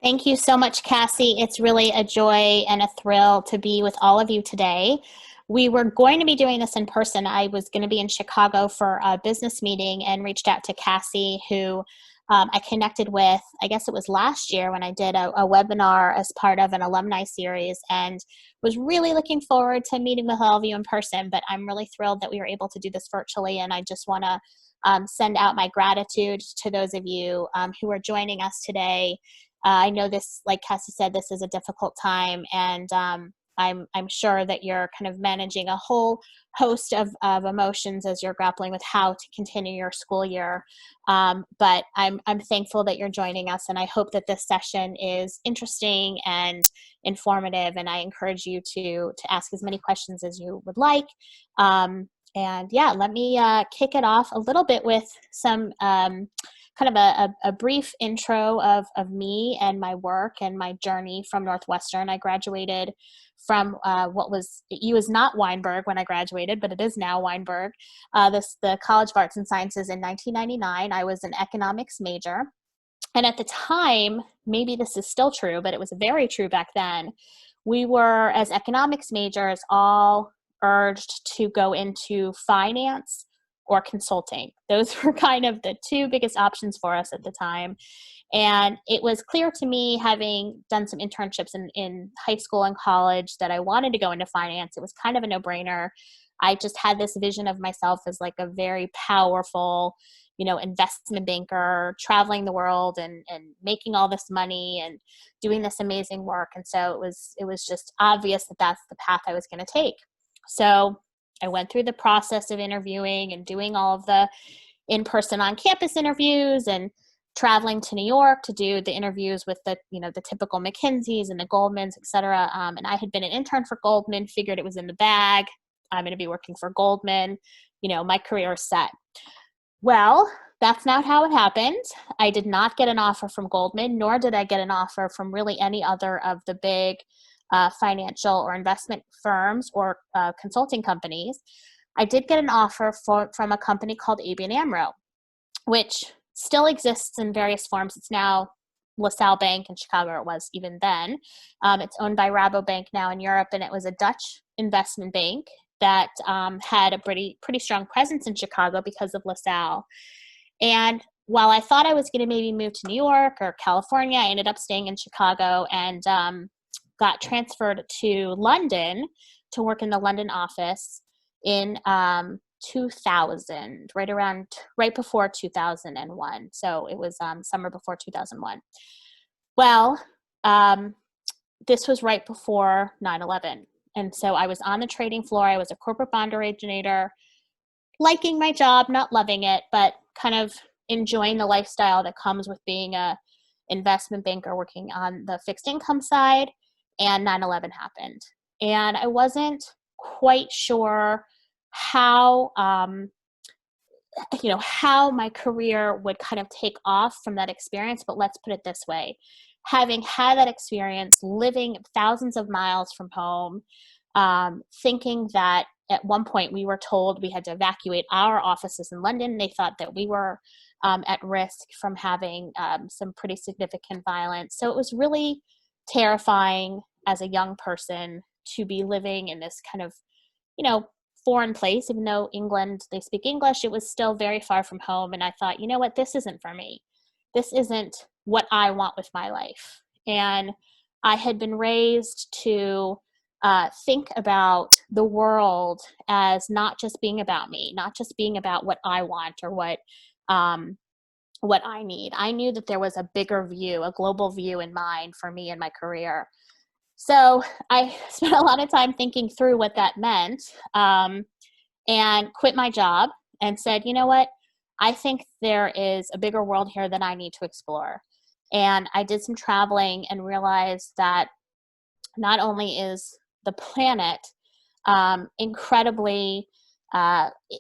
Thank you so much, Cassie. It's really a joy and a thrill to be with all of you today. We were going to be doing this in person. I was going to be in Chicago for a business meeting and reached out to Cassie, who I connected with, I guess it was last year when I did a webinar as part of an alumni series, and was really looking forward to meeting with all of you in person. But I'm really thrilled that we were able to do this virtually, and I just want to send out my gratitude to those of you who are joining us today. I know this, like Cassie said, this is a difficult time, and I'm sure that you're kind of managing a whole host of emotions as you're grappling with how to continue your school year. But I'm thankful that you're joining us, and I hope that this session is interesting and informative. And I encourage you to ask as many questions as you would like. And yeah, let me kick it off a little bit with some kind of a brief intro of me and my work and my journey from Northwestern. I graduated from it was not Weinberg when I graduated, but it is now Weinberg, the College of Arts and Sciences in 1999. I was an economics major. And at the time, maybe this is still true, but it was very true back then, we were, as economics majors, all urged to go into finance or consulting. Those were kind of the two biggest options for us at the time. And it was clear to me, having done some internships in high school and college, that I wanted to go into finance. It was kind of a no-brainer. I just had this vision of myself as like a very powerful, investment banker, traveling the world and making all this money and doing this amazing work. And so it was just obvious that that's the path I was going to take. So I went through the process of interviewing and doing all of the in-person on-campus interviews and traveling to New York to do the interviews with the typical McKinseys and the Goldmans, et cetera. And I had been an intern for Goldman, figured it was in the bag. I'm going to be working for Goldman. My career is set. Well, that's not how it happened. I did not get an offer from Goldman, nor did I get an offer from really any other of the big financial or investment firms or consulting companies. I did get an offer from a company called ABN AMRO, which still exists in various forms. It's now LaSalle Bank in Chicago. It was even then. It's owned by Rabobank now in Europe, and it was a Dutch investment bank that had a pretty strong presence in Chicago because of LaSalle. And while I thought I was going to maybe move to New York or California, I ended up staying in Chicago and got transferred to London to work in the London office in 2000, right before 2001. So it was summer before 2001. Well, this was right before 9/11. And so I was on the trading floor. I was a corporate bond originator, liking my job, not loving it, but kind of enjoying the lifestyle that comes with being a investment banker working on the fixed income side. And 9/11 happened. And I wasn't quite sure how my career would kind of take off from that experience. But let's put it this way: having had that experience, living thousands of miles from home, thinking that at one point we were told we had to evacuate our offices in London. They thought that we were at risk from having some pretty significant violence. So it was really terrifying as a young person to be living in this kind of, foreign place. Even though England, they speak English, it was still very far from home. And I thought, you know what, this isn't for me. This isn't what I want with my life. And I had been raised to think about the world as not just being about me, not just being about what I want or what I need. I knew that there was a bigger view, a global view in mind for me and my career. So I spent a lot of time thinking through what that meant, and quit my job and said, you know what, I think there is a bigger world here that I need to explore. And I did some traveling and realized that not only is the planet incredibly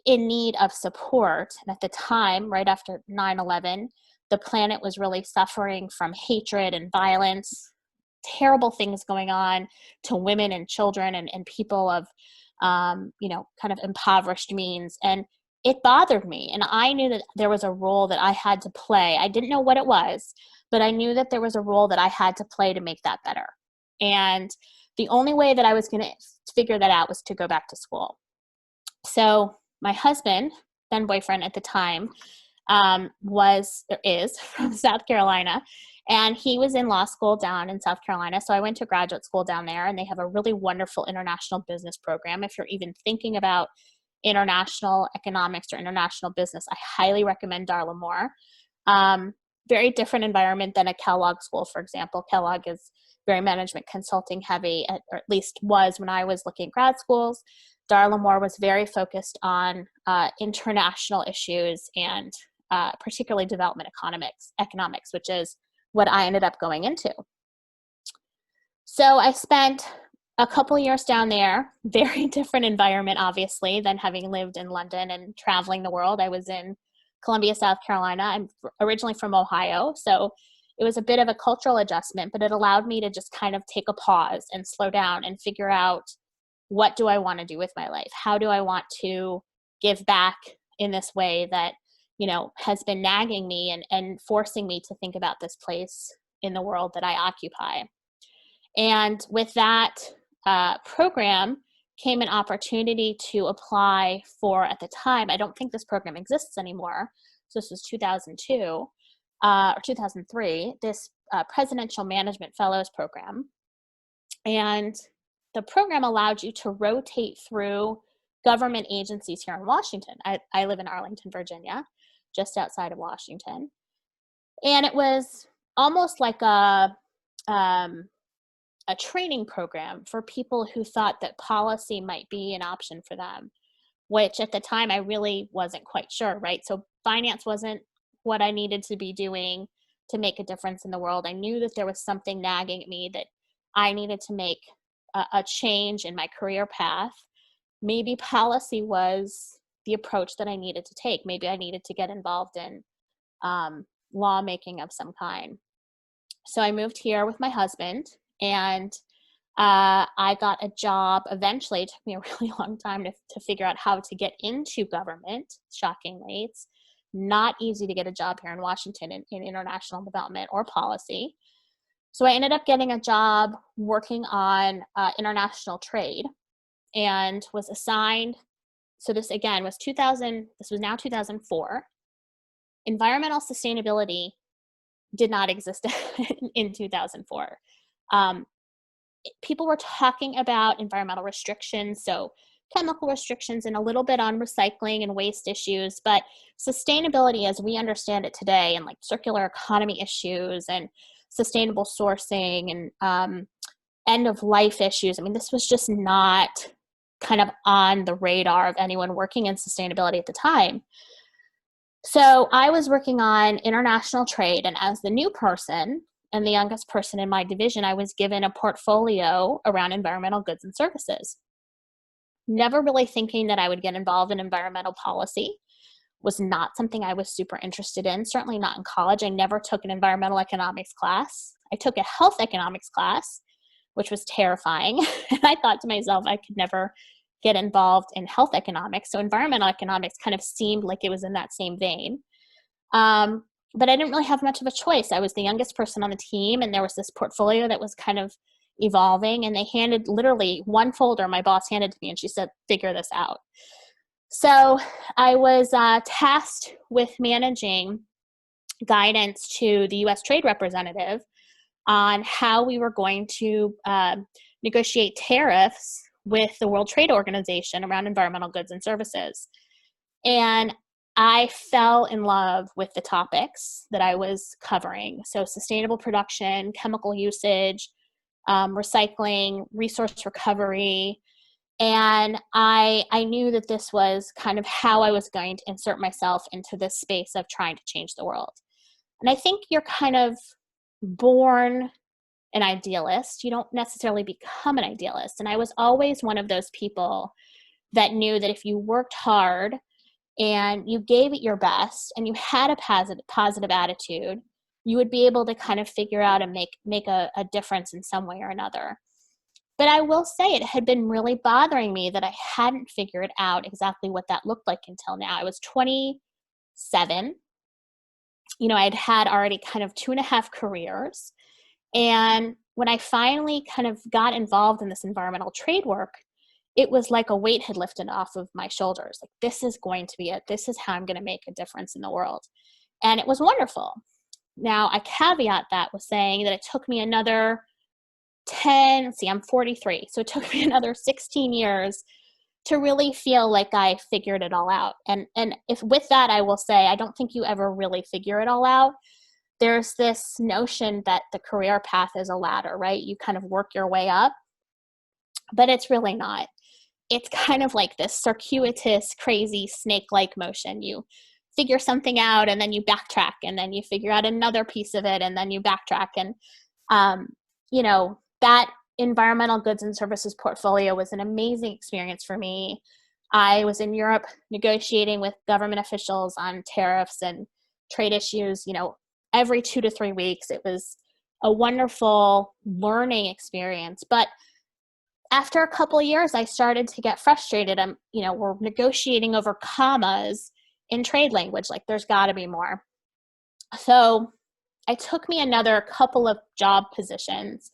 in need of support, and at the time, right after 9/11, the planet was really suffering from hatred and violence, terrible things going on to women and children and people of, kind of impoverished means. And it bothered me. And I knew that there was a role that I had to play. I didn't know what it was, but I knew that there was a role that I had to play to make that better. And the only way that I was going to figure that out was to go back to school. So my husband, then boyfriend at the time, is from South Carolina, and he was in law school down in South Carolina. So I went to graduate school down there, and they have a really wonderful international business program. If you're even thinking about international economics or international business, I highly recommend Darla more. Very different environment than a Kellogg school, for example. Kellogg is very management consulting heavy, or at least was when I was looking at grad schools. Darla Moore was very focused on international issues and particularly development economics, which is what I ended up going into. So I spent a couple years down there, very different environment, obviously, than having lived in London and traveling the world. I was in Columbia, South Carolina. I'm originally from Ohio, so it was a bit of a cultural adjustment, but it allowed me to just kind of take a pause and slow down and figure out, what do I want to do with my life? How do I want to give back in this way that, has been nagging me and forcing me to think about this place in the world that I occupy? And with that program came an opportunity to apply for, at the time, I don't think this program exists anymore, so this was 2002 or 2003, this Presidential Management Fellows Program. And the program allowed you to rotate through government agencies here in Washington. I live in Arlington, Virginia, just outside of Washington. And it was almost like a training program for people who thought that policy might be an option for them, which at the time I really wasn't quite sure, right? So finance wasn't what I needed to be doing to make a difference in the world. I knew that there was something nagging at me, that I needed to make a change in my career path. Maybe policy was the approach that I needed to take. Maybe I needed to get involved in lawmaking of some kind. So I moved here with my husband, and I got a job eventually. It took me a really long time to figure out how to get into government, shockingly. It's not easy to get a job here in Washington in international development or policy. So I ended up getting a job working on international trade, and was assigned, so this again was 2000, this was now 2004. Environmental sustainability did not exist in 2004. People were talking about environmental restrictions, so chemical restrictions and a little bit on recycling and waste issues, but sustainability as we understand it today, and like circular economy issues and sustainable sourcing and end of life issues, I mean, this was just not kind of on the radar of anyone working in sustainability at the time. So I was working on international trade, and as the new person and the youngest person in my division, I was given a portfolio around environmental goods and services. Never really thinking that I would get involved in environmental policy. Was not something I was super interested in, certainly not in college. I never took an environmental economics class. I took a health economics class, which was terrifying. And I thought to myself, I could never get involved in health economics. So environmental economics kind of seemed like it was in that same vein. But I didn't really have much of a choice. I was the youngest person on the team, and there was this portfolio that was kind of evolving, and they handed literally one folder my boss handed to me, and she said, figure this out. So I was tasked with managing guidance to the U.S. Trade Representative on how we were going to negotiate tariffs with the World Trade Organization around environmental goods and services. And I fell in love with the topics that I was covering. So sustainable production, chemical usage, recycling, resource recovery. And I knew that this was kind of how I was going to insert myself into this space of trying to change the world. And I think you're kind of born an idealist. You don't necessarily become an idealist. And I was always one of those people that knew that if you worked hard and you gave it your best and you had a positive attitude, you would be able to kind of figure out and make a difference in some way or another. But I will say it had been really bothering me that I hadn't figured out exactly what that looked like until now. I was 27, I'd had already kind of 2.5 careers. And when I finally kind of got involved in this environmental trade work, it was like a weight had lifted off of my shoulders. Like, this is going to be it. This is how I'm going to make a difference in the world. And it was wonderful. Now, I caveat that with saying that it took me another I'm 43. So it took me another 16 years to really feel like I figured it all out. And if with that, I will say, I don't think you ever really figure it all out. There's this notion that the career path is a ladder, right? You kind of work your way up, but it's really not. It's kind of like this circuitous, crazy snake-like motion. You figure something out and then you backtrack, and then you figure out another piece of it and then you backtrack. And, that environmental goods and services portfolio was an amazing experience for me. I was in Europe negotiating with government officials on tariffs and trade issues, every 2 to 3 weeks. It was a wonderful learning experience. But after a couple of years, I started to get frustrated. We're negotiating over commas in trade language. Like, there's got to be more. So it took me another couple of job positions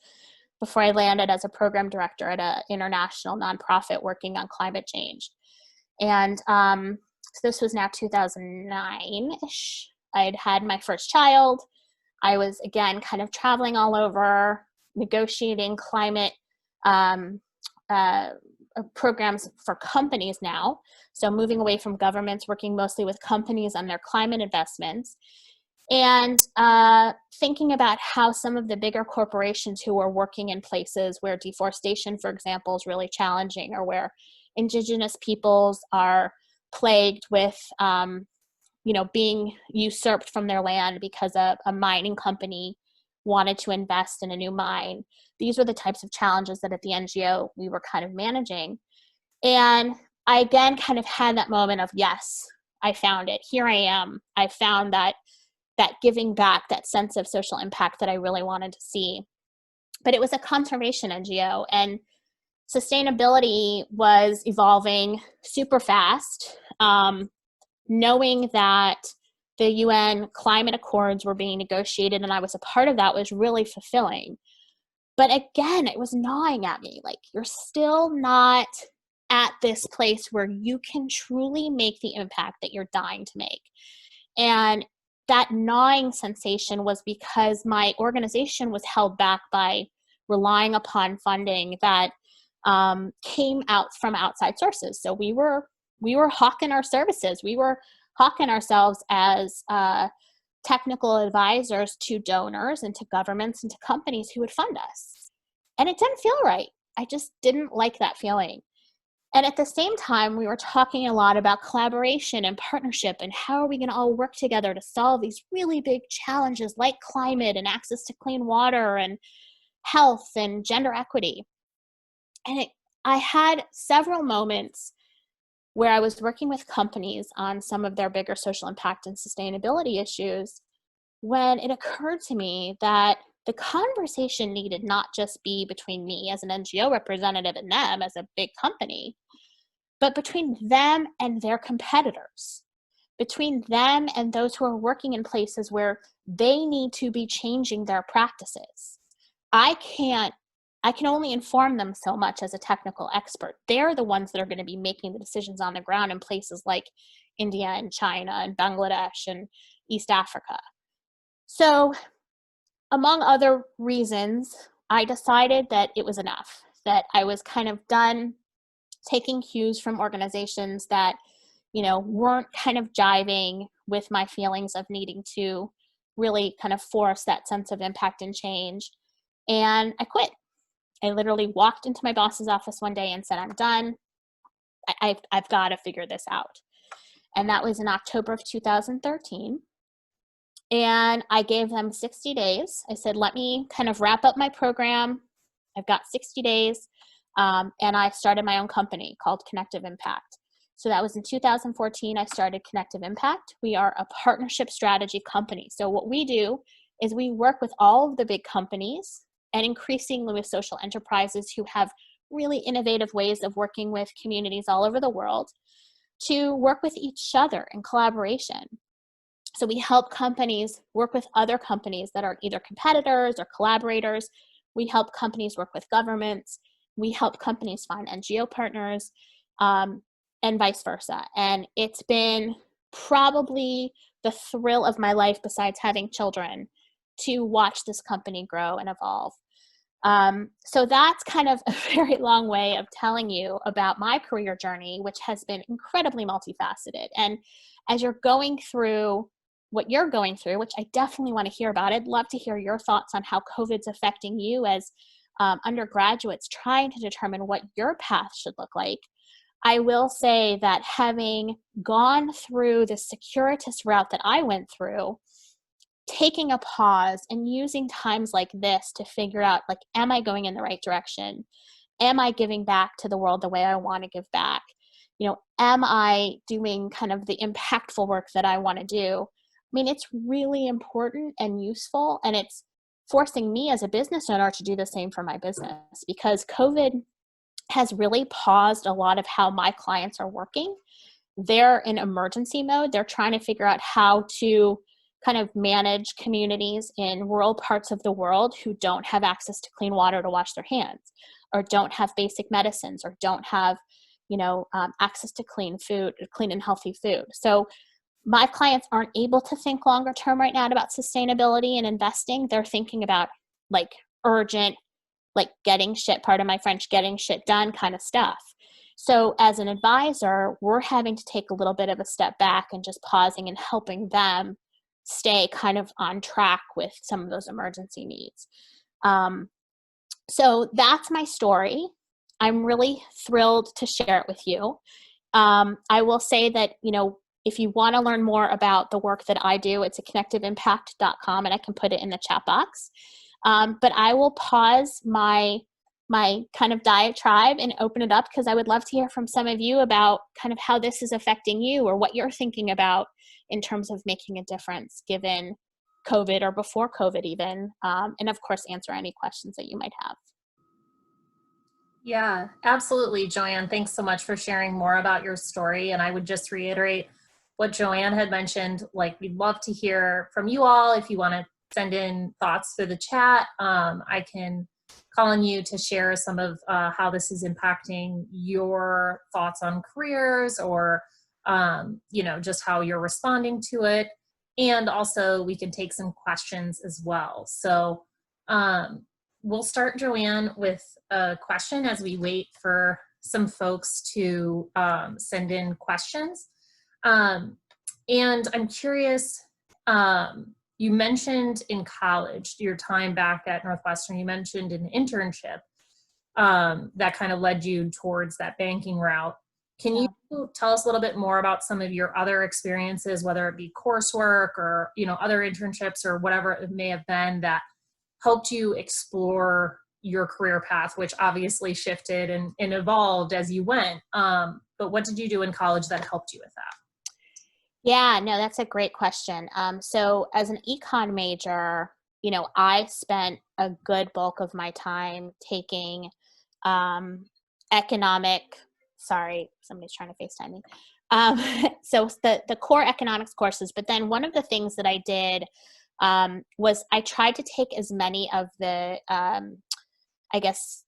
before I landed as a program director at an international nonprofit working on climate change. And so this was now 2009-ish. I'd had my first child. I was, again, kind of traveling all over, negotiating climate programs for companies now. So moving away from governments, working mostly with companies on their climate investments. And thinking about how some of the bigger corporations who are working in places where deforestation, for example, is really challenging, or where indigenous peoples are plagued with, being usurped from their land because a mining company wanted to invest in a new mine. These were the types of challenges that at the NGO we were kind of managing. And I again kind of had that moment of, yes, I found it. Here I am. I found that giving back, that sense of social impact that I really wanted to see. But it was a conservation NGO, and sustainability was evolving super fast. Knowing that the UN climate accords were being negotiated and I was a part of that was really fulfilling. But again, it was gnawing at me. Like, you're still not at this place where you can truly make the impact that you're dying to make. And that gnawing sensation was because my organization was held back by relying upon funding that came out from outside sources. So we were hawking our services. We were hawking ourselves as technical advisors to donors and to governments and to companies who would fund us. And it didn't feel right. I just didn't like that feeling. And at the same time, we were talking a lot about collaboration and partnership and how are we going to all work together to solve these really big challenges like climate and access to clean water and health and gender equity. And I had several moments where I was working with companies on some of their bigger social impact and sustainability issues, when it occurred to me that the conversation needed not just be between me as an NGO representative and them as a big company, but between them and their competitors, between them and those who are working in places where they need to be changing their practices. I can only inform them so much as a technical expert. They're the ones that are going to be making the decisions on the ground in places like India and China and Bangladesh and East Africa. So, among other reasons, I decided that it was enough, that I was kind of done taking cues from organizations that, weren't kind of jiving with my feelings of needing to really kind of force that sense of impact and change. And I quit. I literally walked into my boss's office one day and said, I'm done. I've got to figure this out. And that was in October of 2013. And I gave them 60 days. I said, let me kind of wrap up my program. I've got 60 days. And I started my own company called Connective Impact. So that was in 2014, I started Connective Impact. We are a partnership strategy company. So what we do is we work with all of the big companies and increasingly with social enterprises who have really innovative ways of working with communities all over the world to work with each other in collaboration. So we help companies work with other companies that are either competitors or collaborators. We help companies work with governments. We help companies find NGO partners, and vice versa. And it's been probably the thrill of my life, besides having children, to watch this company grow and evolve. So that's kind of a very long way of telling you about my career journey, which has been incredibly multifaceted. And as you're going through what you're going through, which I definitely want to hear about, I'd love to hear your thoughts on how COVID's affecting you as undergraduates trying to determine what your path should look like. I will say that having gone through the circuitous route that I went through, taking a pause and using times like this to figure out, like, am I going in the right direction? Am I giving back to the world the way I want to give back? Am I doing kind of the impactful work that I want to do? I mean, it's really important and useful, and it's forcing me as a business owner to do the same for my business, because COVID has really paused a lot of how my clients are working. They're in emergency mode. They're trying to figure out how to kind of manage communities in rural parts of the world who don't have access to clean water to wash their hands, or don't have basic medicines, or don't have, access to clean food, clean and healthy food. So my clients aren't able to think longer term right now about sustainability and investing. They're thinking about like urgent, like pardon my French, getting shit done kind of stuff. So as an advisor, we're having to take a little bit of a step back and just pausing and helping them stay kind of on track with some of those emergency needs. So that's my story. I'm really thrilled to share it with you. I will say that, if you want to learn more about the work that I do, it's at connectiveimpact.com, and I can put it in the chat box. But I will pause my kind of diatribe and open it up, because I would love to hear from some of you about kind of how this is affecting you, or what you're thinking about in terms of making a difference given COVID, or before COVID even, and of course answer any questions that you might have. Yeah, absolutely, Joanne. Thanks so much for sharing more about your story. And I would just reiterate what Joanne had mentioned. Like, we'd love to hear from you all. If you want to send in thoughts through the chat, I can call on you to share some of how this is impacting your thoughts on careers, or just how you're responding to it. And also we can take some questions as well. So we'll start, Joanne, with a question as we wait for some folks to send in questions. And I'm curious, you mentioned in college, your time back at Northwestern, you mentioned an internship that kind of led you towards that banking route. Can you tell us a little bit more about some of your other experiences, whether it be coursework or, other internships or whatever it may have been, that helped you explore your career path, which obviously shifted and evolved as you went. But what did you do in college that helped you with that? Yeah, no, that's a great question. So as an econ major, I spent a good bulk of my time taking sorry, somebody's trying to FaceTime me. So the core economics courses, but then one of the things that I did was I tried to take as many of the, I guess,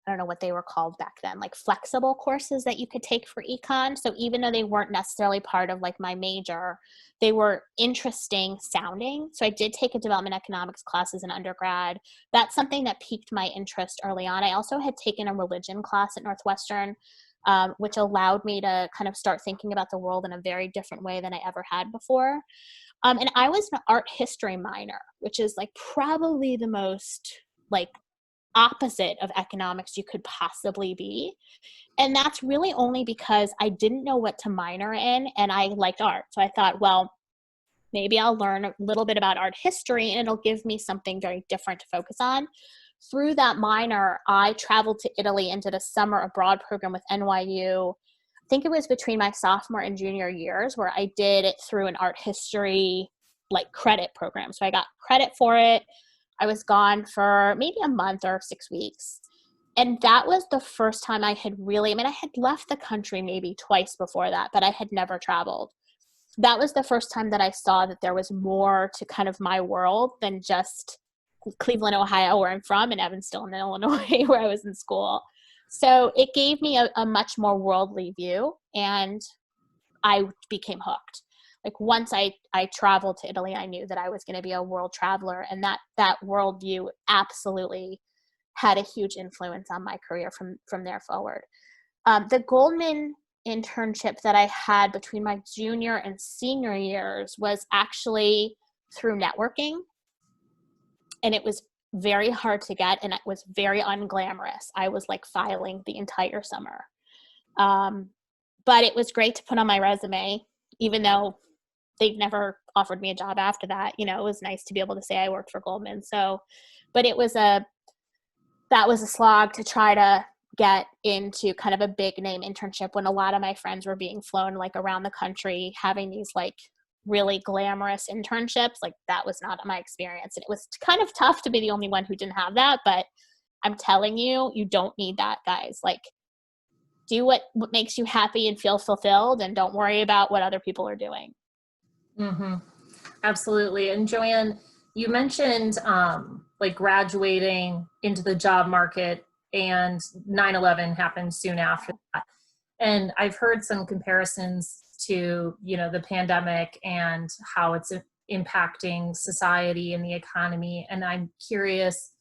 I don't know what they were called back then, like flexible courses that you could take for econ. So even though they weren't necessarily part of like my major, they were interesting sounding. So I did take a development economics class as an undergrad. That's something that piqued my interest early on. I also had taken a religion class at Northwestern, which allowed me to kind of start thinking about the world in a very different way than I ever had before. And I was an art history minor, which is like probably the most like opposite of economics you could possibly be. And that's really only because I didn't know what to minor in, and I liked art. So I thought, well, maybe I'll learn a little bit about art history and it'll give me something very different to focus on. Through that minor, I traveled to Italy and did a summer abroad program with NYU. I think it was between my sophomore and junior years, where I did it through an art history like credit program. So I got credit for it. I was gone for maybe a month or 6 weeks. And that was the first time I had really, I had left the country maybe twice before that, but I had never traveled. that was the first time that I saw that there was more to kind of my world than just Cleveland, Ohio, where I'm from, and Evanston, Illinois, where I was in school. So it gave me a much more worldly view, and I became hooked. Like once I traveled to Italy, I knew that I was going to be a world traveler, and that worldview absolutely had a huge influence on my career from there forward. The Goldman internship that I had between my junior and senior years was actually through networking, and it was very hard to get, and it was very unglamorous. I was like filing the entire summer. But it was great to put on my resume, even though they've never offered me a job after that. You know, it was nice to be able to say I worked for Goldman. So, but that was a slog to try to get into kind of a big name internship when a lot of my friends were being flown like around the country, having these like really glamorous internships. Like that was not my experience. And it was kind of tough to be the only one who didn't have that. But I'm telling you, you don't need that, guys. Like, do what makes you happy and feel fulfilled, and don't worry about what other people are doing. Mm-hmm. Absolutely. And Joanne, you mentioned like graduating into the job market, and 9/11 happened soon after that. And I've heard some comparisons to, you know, the pandemic and how it's impacting society and the economy. And I'm curious,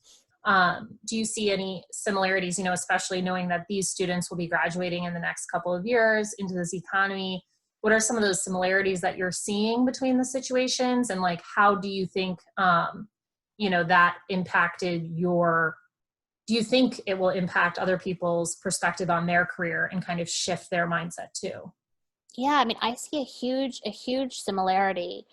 do you see any similarities, you know, especially knowing that these students will be graduating in the next couple of years into this economy? What are some of those similarities that you're seeing between the situations? And like, how do you think, you know, that impacted do you think it will impact other people's perspective on their career and kind of shift their mindset too? Yeah, I mean, I see a huge similarity.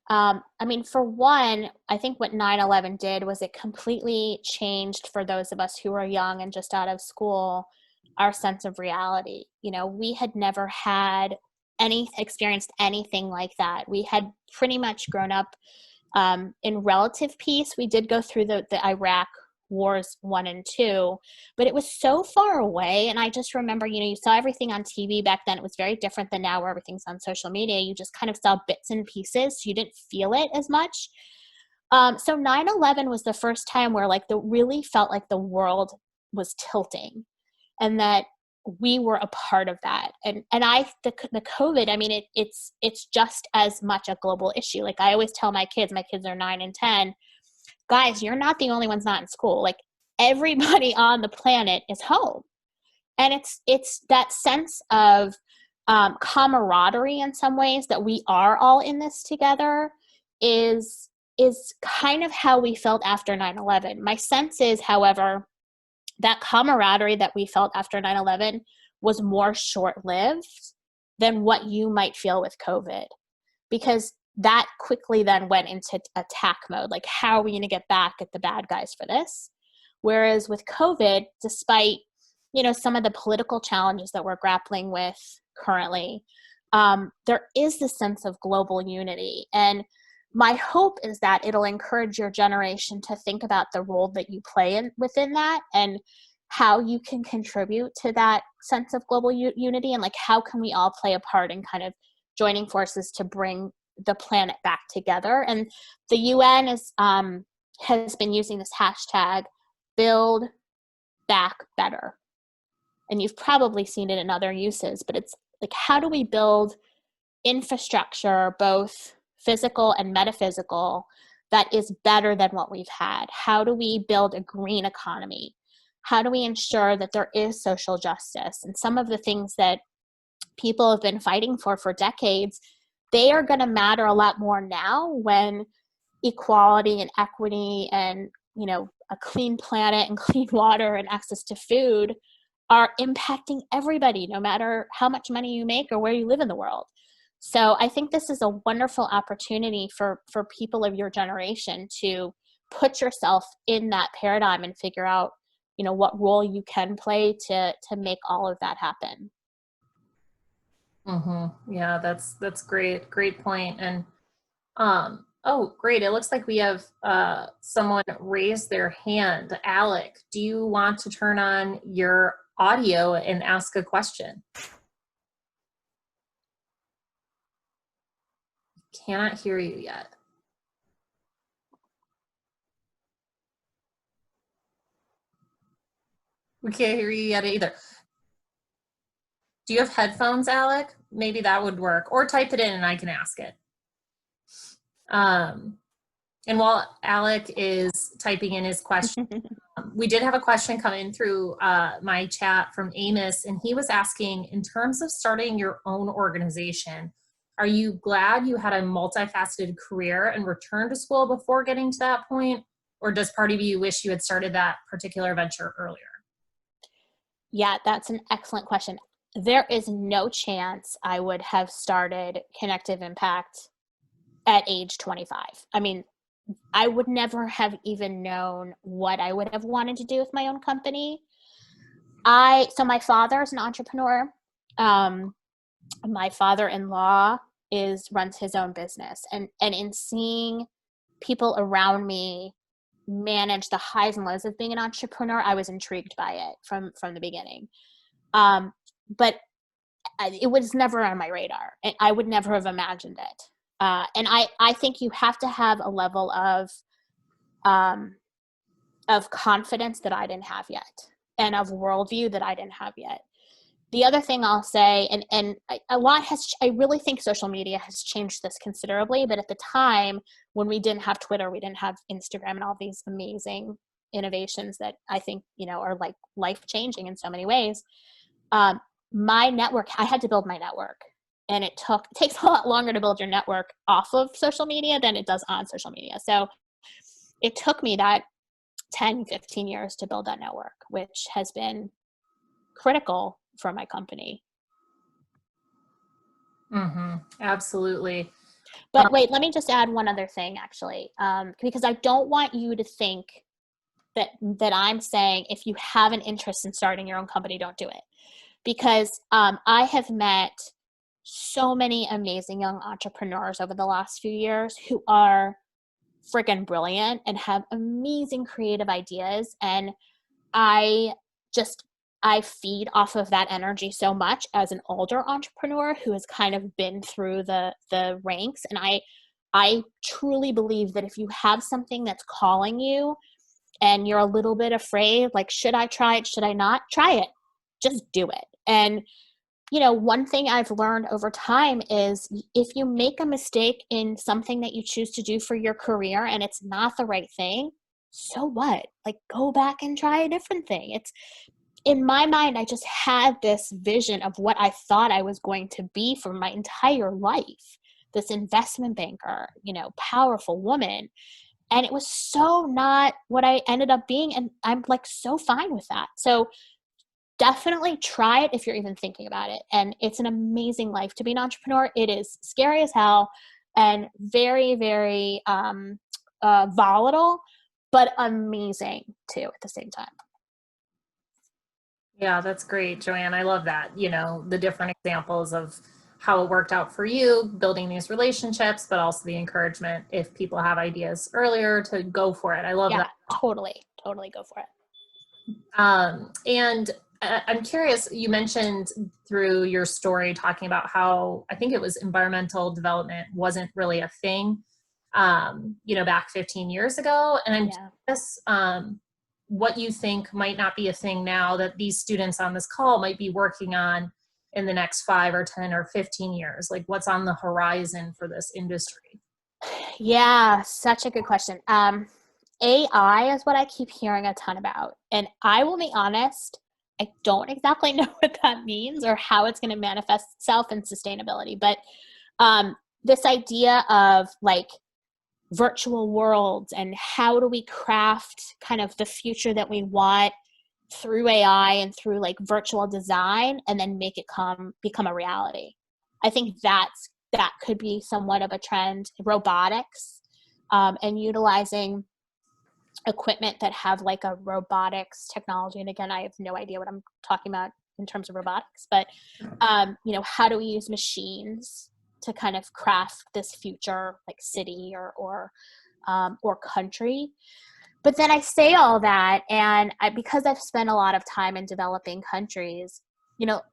I mean, for one, I think what 9/11 did was it completely changed, for those of us who are young and just out of school, our sense of reality. You know, we had never had experienced anything like that. We had pretty much grown up in relative peace. We did go through the Iraq wars 1 and 2, but it was so far away. And I just remember, you know, you saw everything on TV back then. It was very different than now, where everything's on social media. You just kind of saw bits and pieces, so you didn't feel it as much. So 9/11 was the first time where like really felt like the world was tilting, and that we were a part of that. And the COVID, I mean, it's just as much a global issue. Like I always tell my kids are 9 and 10, guys, you're not the only ones not in school. Like everybody on the planet is home. And it's that sense of camaraderie in some ways, that we are all in this together, is kind of how we felt after 9/11. My sense is, however, that camaraderie that we felt after 9/11 was more short-lived than what you might feel with COVID, because that quickly then went into attack mode. Like, how are we going to get back at the bad guys for this? Whereas with COVID, despite, you know, some of the political challenges that we're grappling with currently, there is this sense of global unity. And my hope is that it'll encourage your generation to think about the role that you play within that, and how you can contribute to that sense of global unity, and like how can we all play a part in kind of joining forces to bring the planet back together. And the UN has been using this hashtag, Build Back Better. And you've probably seen it in other uses, but it's like, how do we build infrastructure, both physical and metaphysical, that is better than what we've had? How do we build a green economy? How do we ensure that there is social justice? And some of the things that people have been fighting for decades, they are going to matter a lot more now, when equality and equity and, you know, a clean planet and clean water and access to food are impacting everybody, no matter how much money you make or where you live in the world. So I think this is a wonderful opportunity for people of your generation to put yourself in that paradigm and figure out, you know, what role you can play to make all of that happen. Mm-hmm. Yeah, that's great. Great point. And oh, great. It looks like we have someone raise their hand. Alec, do you want to turn on your audio and ask a question? Cannot hear you yet. We can't hear you yet either. Do you have headphones, Alec? Maybe that would work. Or type it in and I can ask it. And while Alec is typing in his question, we did have a question come in through my chat from Amos, and he was asking, in terms of starting your own organization, are you glad you had a multifaceted career and returned to school before getting to that point? Or does part of you wish you had started that particular venture earlier? Yeah, that's an excellent question. There is no chance I would have started Connective Impact at age 25. I mean, I would never have even known what I would have wanted to do with my own company. So my father is an entrepreneur. My father-in-law runs his own business, and in seeing people around me manage the highs and lows of being an entrepreneur, I was intrigued by it from the beginning. But it was never on my radar, and I would never have imagined it. And I think you have to have a level of confidence that I didn't have yet, and of worldview that I didn't have yet. The other thing I'll say, and a lot I really think social media has changed this considerably, but at the time when we didn't have Twitter, we didn't have Instagram and all these amazing innovations that I think, are like life-changing in so many ways. My network, I had to build my network. And it takes a lot longer to build your network off of social media than it does on social media. So it took me that 10, 15 years to build that network, which has been critical for my company. Mm-hmm. Absolutely. But wait, let me just add one other thing, actually, because I don't want you to think that I'm saying if you have an interest in starting your own company, don't do it. Because I have met so many amazing young entrepreneurs over the last few years who are freaking brilliant and have amazing creative ideas. And I feed off of that energy so much as an older entrepreneur who has kind of been through the ranks. And I truly believe that if you have something that's calling you and you're a little bit afraid, like, should I try it? Should I not? Try it. Just do it. And one thing I've learned over time is if you make a mistake in something that you choose to do for your career and it's not the right thing, so what? Like, go back and try a different thing. It's, in my mind, I just had this vision of what I thought I was going to be for my entire life. This investment banker, powerful woman. And it was so not what I ended up being. And I'm like so fine with that. So definitely try it if you're even thinking about it. And it's an amazing life to be an entrepreneur. It is scary as hell and very, very volatile, but amazing too at the same time. Yeah, that's great, Joanne. I love that. The different examples of how it worked out for you, building these relationships, but also the encouragement if people have ideas earlier to go for it. I love that. Totally go for it. And I'm curious, you mentioned through your story talking about how I think it was environmental development wasn't really a thing, back 15 years ago. And I'm curious what you think might not be a thing now that these students on this call might be working on in the next 5 or 10 or 15 years. Like, what's on the horizon for this industry? Yeah, such a good question. AI is what I keep hearing a ton about. And I will be honest, I don't exactly know what that means or how it's going to manifest itself in sustainability. But this idea of like virtual worlds and how do we craft kind of the future that we want through AI and through like virtual design and then make it become a reality. I think that could be somewhat of a trend. Robotics and utilizing equipment that have like a robotics technology. And again, I have no idea what I'm talking about in terms of robotics, but how do we use machines to kind of craft this future like city or country? But then I say all that, and because I've spent a lot of time in developing countries,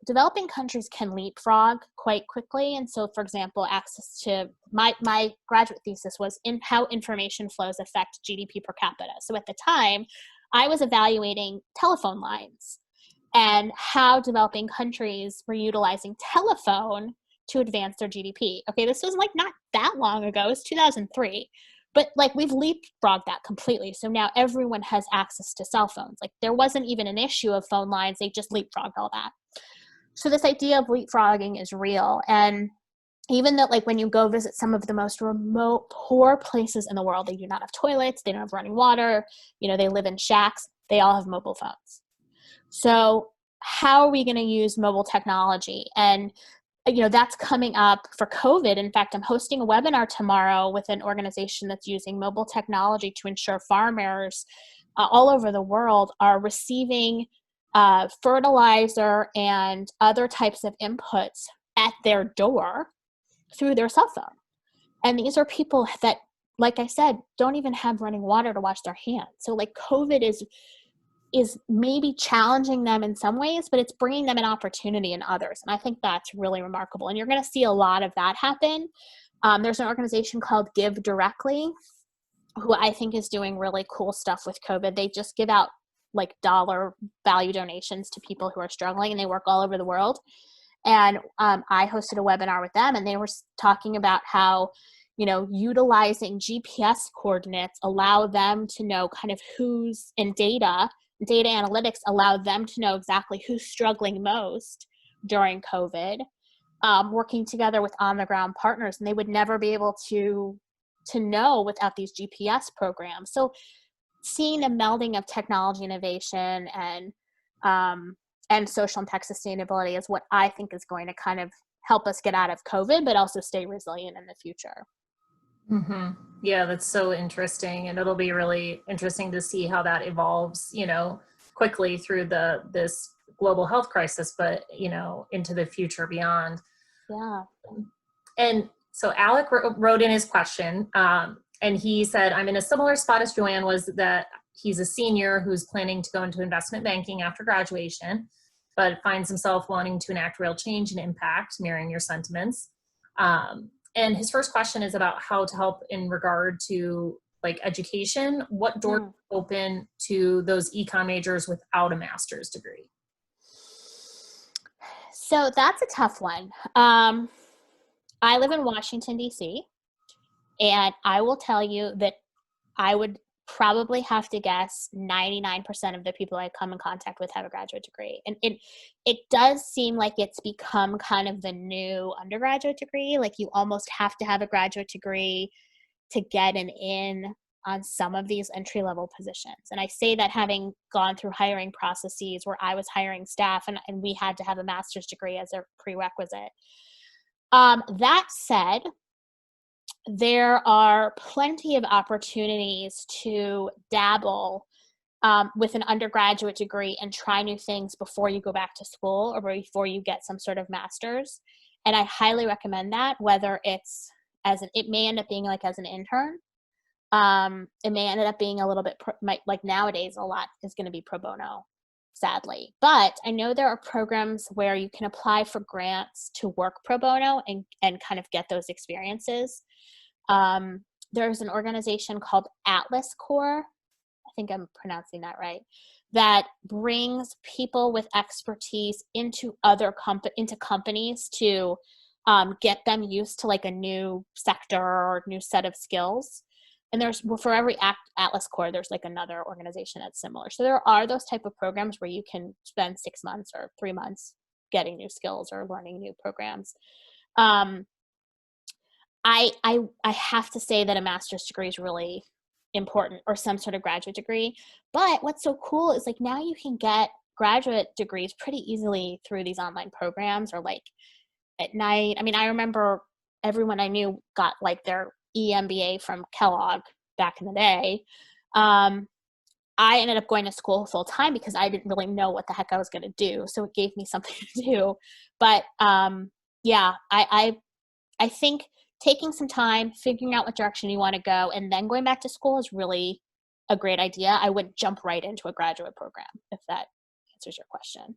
developing countries can leapfrog quite quickly. And so, for example, access to my graduate thesis was in how information flows affect GDP per capita. So at the time, I was evaluating telephone lines and how developing countries were utilizing telephone to advance their GDP. Okay, this was like not that long ago, it was 2003. But like we've leapfrogged that completely. So now everyone has access to cell phones. Like there wasn't even an issue of phone lines, they just leapfrogged all that. So this idea of leapfrogging is real. And even that, like when you go visit some of the most remote, poor places in the world, they do not have toilets, they don't have running water, they live in shacks, they all have mobile phones. So how are we going to use mobile technology? And that's coming up for COVID. In fact, I'm hosting a webinar tomorrow with an organization that's using mobile technology to ensure farmers all over the world are receiving fertilizer and other types of inputs at their door through their cell phone. And these are people that, like I said, don't even have running water to wash their hands. So like COVID is maybe challenging them in some ways, but it's bringing them an opportunity in others. And I think that's really remarkable. And you're going to see a lot of that happen. There's an organization called Give Directly, who I think is doing really cool stuff with COVID. They just give out like dollar value donations to people who are struggling, and they work all over the world. And I hosted a webinar with them, and they were talking about how, utilizing GPS coordinates allow them to know kind of who's in data analytics allow them to know exactly who's struggling most during COVID, working together with on-the-ground partners, and they would never be able to know without these GPS programs. So seeing the melding of technology innovation and social impact sustainability is what I think is going to kind of help us get out of COVID, but also stay resilient in the future. Mm-hmm. Yeah, that's so interesting. And it'll be really interesting to see how that evolves, quickly through this global health crisis, but, into the future beyond. Yeah. And so Alec wrote in his question, and he said, I'm in a similar spot as Joanne was, that he's a senior who's planning to go into investment banking after graduation, but finds himself wanting to enact real change and impact, mirroring your sentiments. And his first question is about how to help in regard to like education. What doors open to those econ majors without a master's degree? So that's a tough one. I live in Washington, D.C., and I will tell you that I would probably have to guess 99% of the people I come in contact with have a graduate degree. And it does seem like it's become kind of the new undergraduate degree. Like you almost have to have a graduate degree to get an in on some of these entry-level positions. And I say that having gone through hiring processes where I was hiring staff and we had to have a master's degree as a prerequisite. That said, there are plenty of opportunities to dabble with an undergraduate degree and try new things before you go back to school or before you get some sort of master's. And I highly recommend that, whether it's it may end up being like as an intern. It may end up being a little bit like nowadays, a lot is going to be pro bono, sadly. But I know there are programs where you can apply for grants to work pro bono and kind of get those experiences. There's an organization called Atlas Corps, I think I'm pronouncing that right, that brings people with expertise into into companies to get them used to like a new sector or new set of skills. And for every Atlas Corps, there's like another organization that's similar. So there are those type of programs where you can spend 6 months or 3 months getting new skills or learning new programs. I have to say that a master's degree is really important, or some sort of graduate degree. But what's so cool is like now you can get graduate degrees pretty easily through these online programs, or like at night. I mean, I remember everyone I knew got like their EMBA from Kellogg back in the day. I ended up going to school full time because I didn't really know what the heck I was going to do. So it gave me something to do. But yeah, I think taking some time, figuring out what direction you want to go, and then going back to school is really a great idea. I wouldn't jump right into a graduate program, if that answers your question.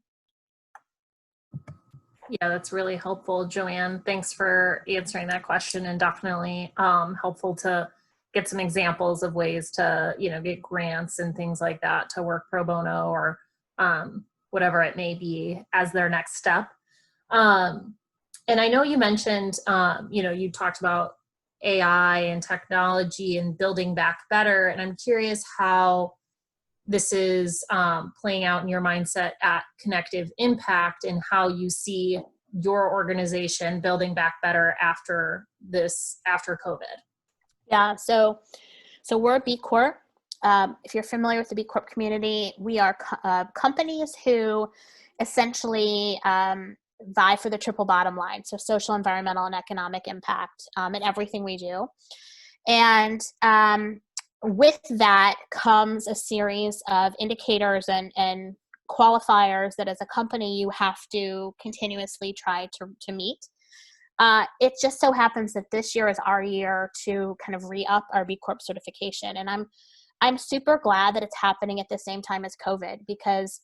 Yeah, that's really helpful, Joanne. Thanks for answering that question, and definitely helpful to get some examples of ways to, get grants and things like that to work pro bono or whatever it may be as their next step. And I know you mentioned, you talked about AI and technology and building back better, and I'm curious how this is playing out in your mindset at Connective Impact and how you see your organization building back better after COVID. Yeah, so we're a B Corp. If you're familiar with the B Corp community, we are companies who essentially vie for the triple bottom line. So social, environmental, and economic impact in everything we do. And with that comes a series of indicators and qualifiers that as a company you have to continuously try to meet. It just so happens that this year is our year to kind of re-up our B Corp certification. And I'm super glad that it's happening at the same time as COVID, because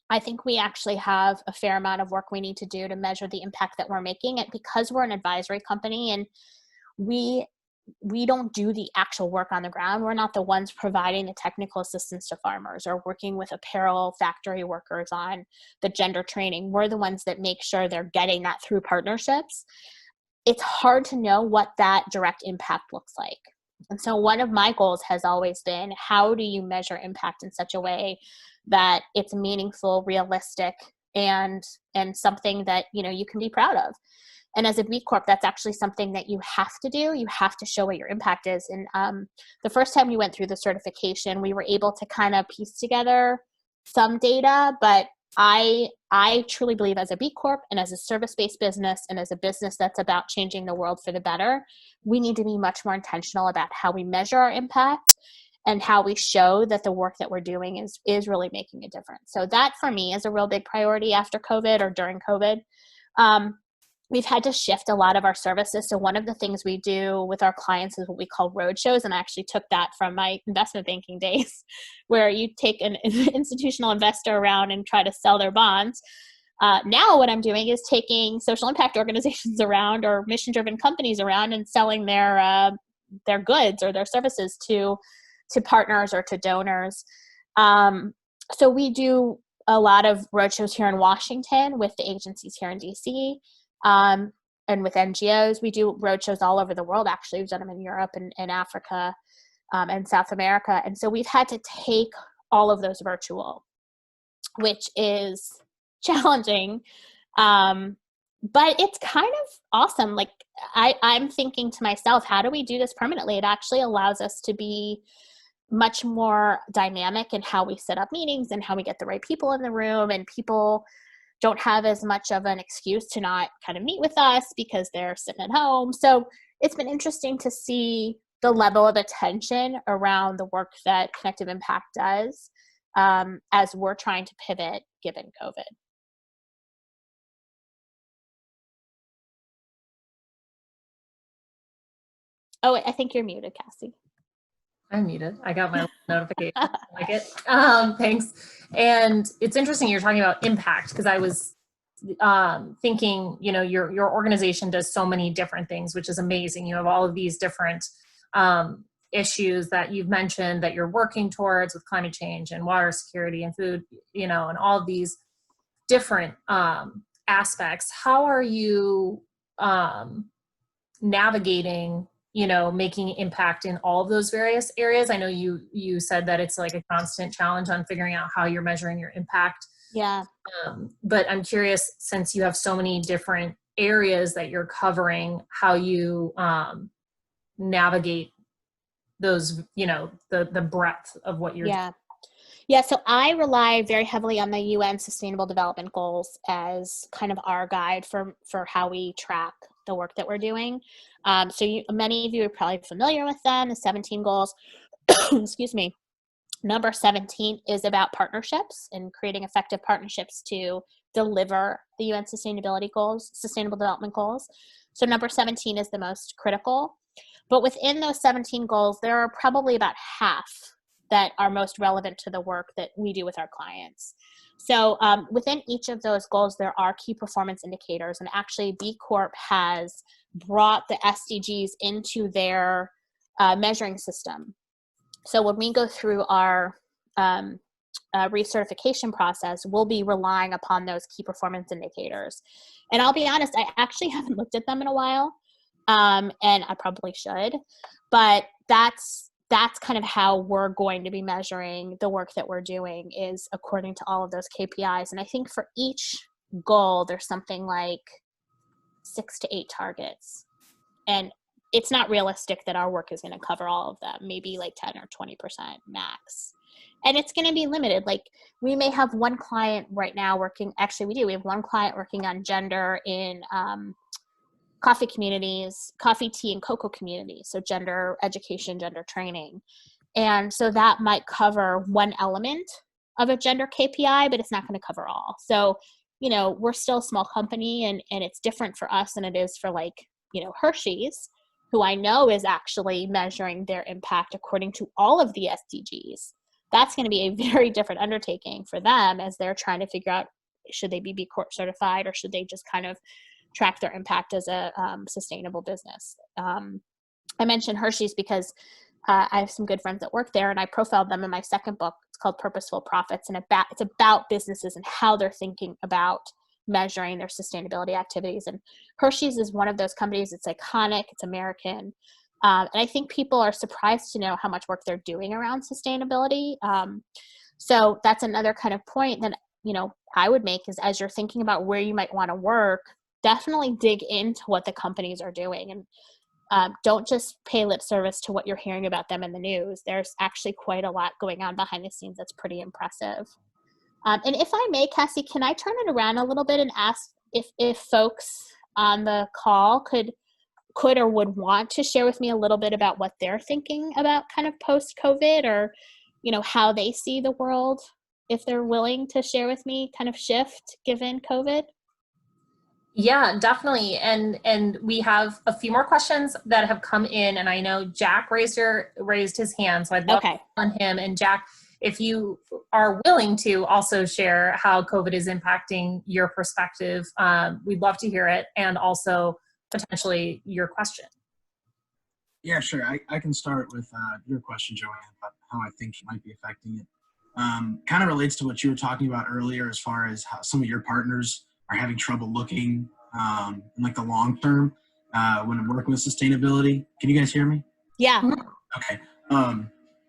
I think we actually have a fair amount of work we need to do to measure the impact that we're making. And because we're an advisory company and we don't do the actual work on the ground, we're not the ones providing the technical assistance to farmers or working with apparel factory workers on the gender training. We're the ones that make sure they're getting that through partnerships. It's hard to know what that direct impact looks like. And so one of my goals has always been, how do you measure impact in such a way that it's meaningful, realistic, and something that, you can be proud of? And as a B Corp, that's actually something that you have to do. You have to show what your impact is. And the first time we went through the certification, we were able to kind of piece together some data, but I truly believe as a B Corp and as a service-based business and as a business that's about changing the world for the better, we need to be much more intentional about how we measure our impact and how we show that the work that we're doing is really making a difference. So that for me is a real big priority after COVID or during COVID. We've had to shift a lot of our services. So one of the things we do with our clients is what we call roadshows. And I actually took that from my investment banking days, where you take an institutional investor around and try to sell their bonds. Now what I'm doing is taking social impact organizations around or mission-driven companies around and selling their goods or their services to partners or to donors. So we do a lot of roadshows here in Washington with the agencies here in DC. And with NGOs. We do roadshows all over the world. Actually, we've done them in Europe and Africa and South America. And so we've had to take all of those virtual, which is challenging. But it's kind of awesome. Like I'm thinking to myself, how do we do this permanently? It actually allows us to be much more dynamic in how we set up meetings and how we get the right people in the room, and people don't have as much of an excuse to not kind of meet with us because they're sitting at home. So it's been interesting to see the level of attention around the work that Connective Impact does as we're trying to pivot given COVID. Oh, I think you're muted, Cassie. I'm muted. I got my notification. I like it. Thanks. And it's interesting you're talking about impact, because I was thinking, your organization does so many different things, which is amazing. You have all of these different issues that you've mentioned that you're working towards with climate change and water security and food, and all of these different aspects. How are you navigating making impact in all of those various areas? I know you said that it's like a constant challenge on figuring out how you're measuring your impact. Yeah. But I'm curious, since you have so many different areas that you're covering, how you navigate those, the breadth of what you're doing. Yeah, so I rely very heavily on the UN Sustainable Development Goals as kind of our guide for how we track the work that we're doing. So many of you are probably familiar with them, the 17 goals. Excuse me. Number 17 is about partnerships and creating effective partnerships to deliver the UN Sustainable Development Goals. So number 17 is the most critical. But within those 17 goals, there are probably about half that are most relevant to the work that we do with our clients. So within each of those goals, there are key performance indicators, and actually B Corp has brought the SDGs into their measuring system. So when we go through our recertification process, we'll be relying upon those key performance indicators. And I'll be honest, I actually haven't looked at them in a while, and I probably should, but that's kind of how we're going to be measuring the work that we're doing, is according to all of those KPIs. And I think for each goal, there's something like 6 to 8 targets. And it's not realistic that our work is going to cover all of them, maybe like 10 or 20% max. And it's going to be limited. Like, we may have one client right now working, actually we do, we have one client working on gender in coffee communities, coffee, tea, and cocoa communities. So gender education, gender training. And so that might cover one element of a gender KPI, but it's not going to cover all. So, you know, we're still a small company, and it's different for us than it is for, like, you know, Hershey's, who I know is actually measuring their impact according to all of the SDGs. That's going to be a very different undertaking for them, as they're trying to figure out, should they be B Corp certified, or should they just kind of track their impact as a sustainable business. I mentioned Hershey's because I have some good friends that work there, and I profiled them in my second book. It's called Purposeful Profits, and it's about businesses and how they're thinking about measuring their sustainability activities. And Hershey's is one of those companies. It's iconic. It's American. And I think people are surprised to know how much work they're doing around sustainability. So that's another kind of point that, you know, I would make, is as you're thinking about where you might want to work, definitely dig into what the companies are doing, and don't just pay lip service to what you're hearing about them in the news. There's actually quite a lot going on behind the scenes that's pretty impressive. And if I may, Cassie, can I turn it around a little bit and ask if folks on the call could or would want to share with me a little bit about what they're thinking about kind of post-COVID, or, you know, how they see the world, if they're willing to share with me kind of shift given COVID? Yeah, definitely. And we have a few more questions that have come in, and I know Jack raised his hand, so I'd love to on him. And Jack, if you are willing to also share how COVID is impacting your perspective, we'd love to hear it, and also potentially your question. Yeah, sure. I can start with your question, Joanne, about how I think it might be affecting it. Kind of relates to what you were talking about earlier, as far as how some of your partners are having trouble looking in like the long term when working with sustainability. Can you guys hear me? Yeah. Okay.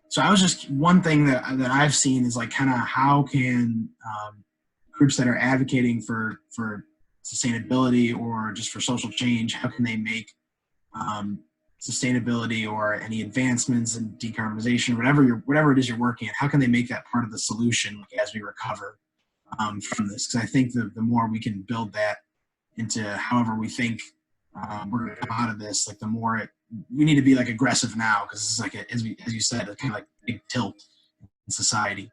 So I was just, one thing that I've seen is like kind of how can groups that are advocating for sustainability or just for social change, how can they make sustainability or any advancements in decarbonization, whatever it is you're working at, how can they make that part of the solution as we recover from this? Because I think the more we can build that into however we think we're going to come out of this, like the more we need to be like aggressive now, because this is like as you said, it's kind of like a big tilt in society.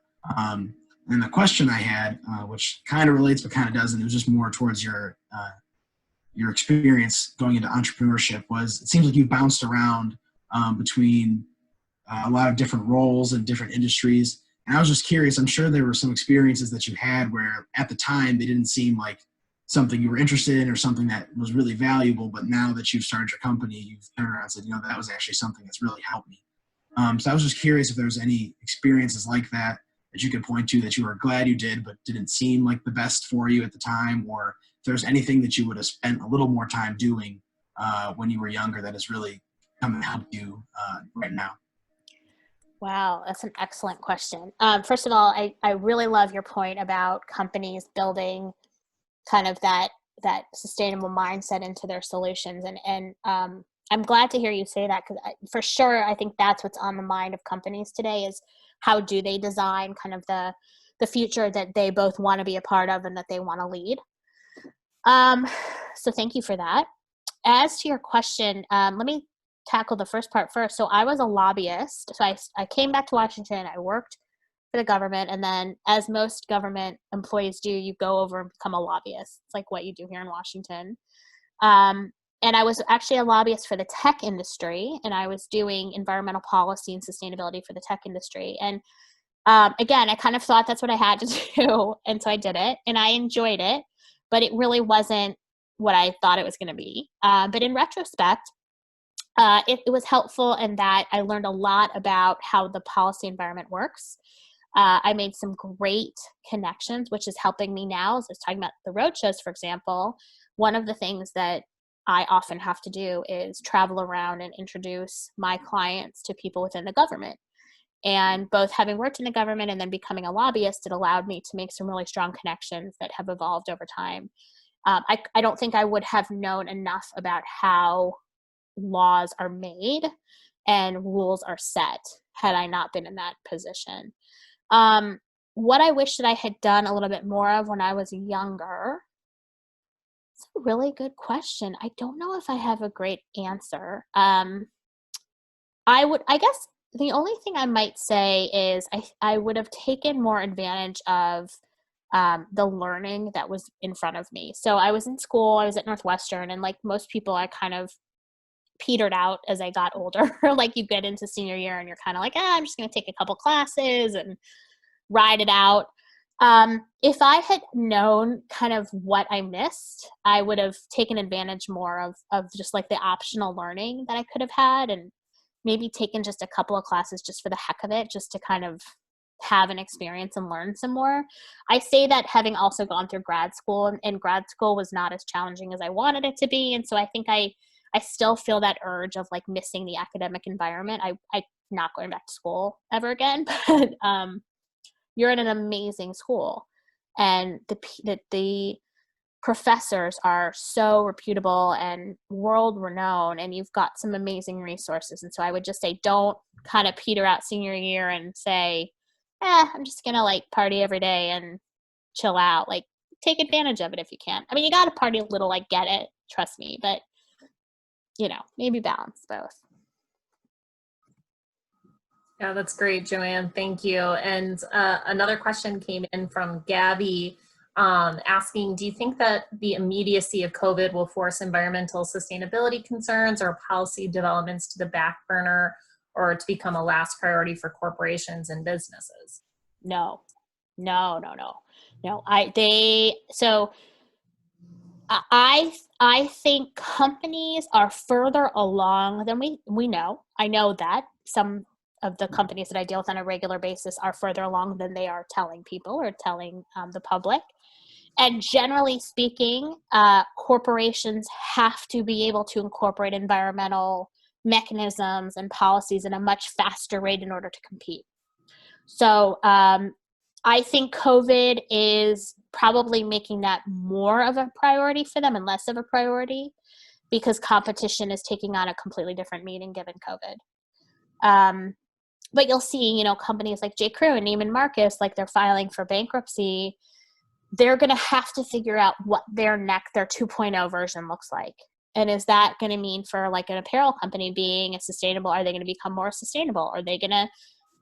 And the question I had, which kind of relates but kind of doesn't, it was just more towards your experience going into entrepreneurship, was it seems like you've bounced around between a lot of different roles and different industries. And I was just curious, I'm sure there were some experiences that you had where at the time they didn't seem like something you were interested in or something that was really valuable, but now that you've started your company, you've turned around and said, you know, that was actually something that's really helped me. So I was just curious if there was any experiences like that you could point to that you were glad you did, but didn't seem like the best for you at the time, or if there's anything that you would have spent a little more time doing when you were younger that has really come and helped you right now. Wow, that's an excellent question. First of all, I really love your point about companies building kind of that sustainable mindset into their solutions. And I'm glad to hear you say that, because for sure, I think that's what's on the mind of companies today, is how do they design kind of the future that they both want to be a part of and that they want to lead. So thank you for that. As to your question, let me tackle the first part first. So I was a lobbyist. So I came back to Washington. I worked for the government. And then, as most government employees do, you go over and become a lobbyist. It's like what you do here in Washington. and I was actually a lobbyist for the tech industry, and I was doing environmental policy and sustainability for the tech industry. And again, I kind of thought that's what I had to do. And so I did it and I enjoyed it, but it really wasn't what I thought it was going to be. But in retrospect, it was helpful in that I learned a lot about how the policy environment works. I made some great connections, which is helping me now. As I was talking about the roadshows, for example, one of the things that I often have to do is travel around and introduce my clients to people within the government. And both having worked in the government and then becoming a lobbyist, it allowed me to make some really strong connections that have evolved over time. I don't think I would have known enough about how laws are made and rules are set had I not been in that position. What I wish that I had done a little bit more of when I was younger, it's a really good question. I don't know if I have a great answer. I guess the only thing I might say is I would have taken more advantage of the learning that was in front of me. So I was in school, I was at Northwestern, and like most people, I kind of petered out as I got older. Like you get into senior year and you're kind of like, I'm just going to take a couple classes and ride it out. If I had known kind of what I missed, I would have taken advantage more of just like the optional learning that I could have had, and maybe taken just a couple of classes just for the heck of it, just to kind of have an experience and learn some more. I say that having also gone through grad school, and grad school was not as challenging as I wanted it to be. And so I think I still feel that urge of like missing the academic environment. I'm not going back to school ever again, but you're in an amazing school, and the professors are so reputable and world renowned, and you've got some amazing resources. And so I would just say, don't kind of peter out senior year and say, I'm just going to like party every day and chill out. Like take advantage of it if you can. I mean, you got to party a little, I get it, trust me, but maybe balance both. Yeah, that's great, Joanne. Thank you. And another question came in from Gabby asking, do you think that the immediacy of COVID will force environmental sustainability concerns or policy developments to the back burner, or to become a last priority for corporations and businesses? No. I think companies are further along than we know. I know that some of the companies that I deal with on a regular basis are further along than they are telling people or telling the public. And generally speaking, corporations have to be able to incorporate environmental mechanisms and policies in a much faster rate in order to compete. So I think COVID is probably making that more of a priority for them and less of a priority, because competition is taking on a completely different meaning given COVID. But you'll see, companies like J.Crew and Neiman Marcus, like they're filing for bankruptcy. They're going to have to figure out what their 2.0 version looks like. And is that going to mean for like an apparel company being a sustainable? Are they going to become more sustainable? Are they going to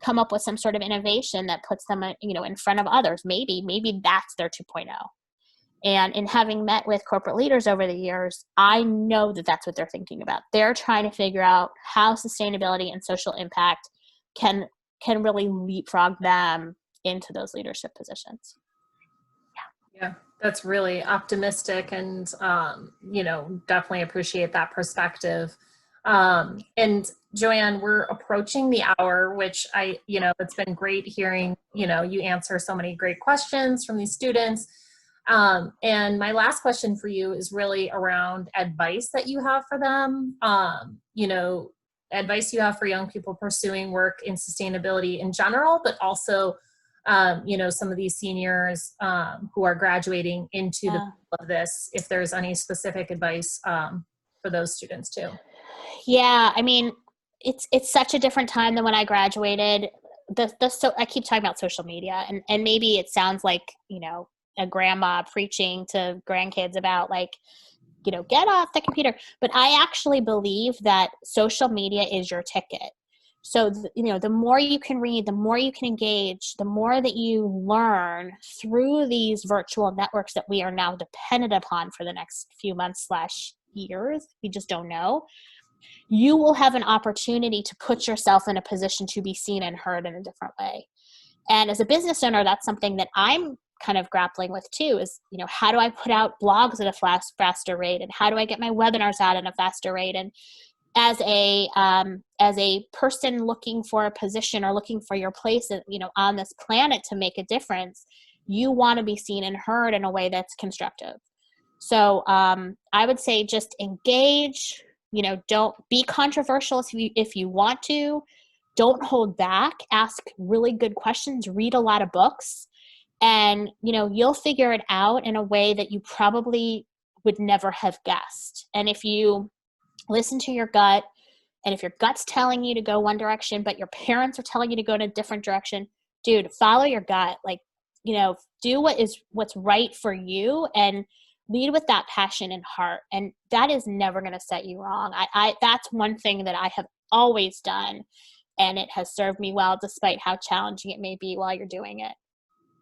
come up with some sort of innovation that puts them, in front of others? Maybe that's their 2.0. And in having met with corporate leaders over the years, I know that that's what they're thinking about. They're trying to figure out how sustainability and social impact can really leapfrog them into those leadership positions. Yeah, that's really optimistic, and definitely appreciate that perspective. And Joanne, we're approaching the hour, which it's been great hearing, you answer so many great questions from these students. And my last question for you is really around advice that you have for them, advice you have for young people pursuing work in sustainability in general, but also, some of these seniors who are graduating into the field of this, if there's any specific advice for those students too. Yeah, I mean, it's such a different time than when I graduated. So I keep talking about social media, and maybe it sounds like, a grandma preaching to grandkids about like, get off the computer. But I actually believe that social media is your ticket. So, the more you can read, the more you can engage, the more that you learn through these virtual networks that we are now dependent upon for the next few months / years, we just don't know, you will have an opportunity to put yourself in a position to be seen and heard in a different way. And as a business owner, that's something that I'm kind of grappling with too, is, you know, how do I put out blogs at a faster rate, and how do I get my webinars out at a faster rate? And as a person looking for a position or looking for your place, you know, on this planet to make a difference, you want to be seen and heard in a way that's constructive. So I would say just engage. You know, don't be controversial if you want to. Don't hold back. Ask really good questions. Read a lot of books, and you know, you'll figure it out in a way that you probably would never have guessed. And if you listen to your gut, and if your gut's telling you to go one direction, but your parents are telling you to go in a different direction, dude, follow your gut. Like, you know, do what's right for you, and lead with that passion and heart. And that is never going to set you wrong. That's one thing that I have always done, and it has served me well, despite how challenging it may be while you're doing it.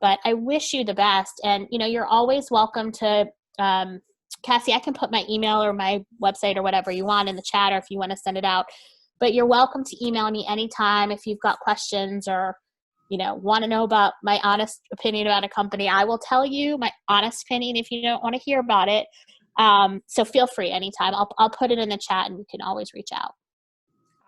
But I wish you the best. And, you know, you're always welcome to, Cassie, I can put my email or my website or whatever you want in the chat, or if you want to send it out. But you're welcome to email me anytime if you've got questions, or, you know, want to know about my honest opinion about a company. I will tell you my honest opinion if you don't want to hear about it. So feel free anytime. I'll put it in the chat, and you can always reach out.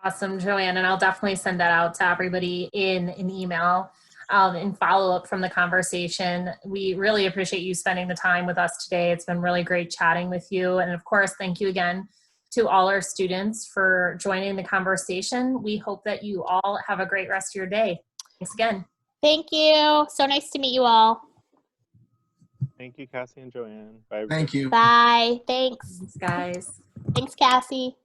Awesome, Joanne. And I'll definitely send that out to everybody in an email. In follow-up from the conversation. We really appreciate you spending the time with us today. It's been really great chatting with you. And of course, thank you again to all our students for joining the conversation. We hope that you all have a great rest of your day. Thanks again. Thank you. So nice to meet you all. Thank you, Cassie and Joanne. Bye. Thank you. Bye. Thanks. Thanks, guys. Thanks, Cassie.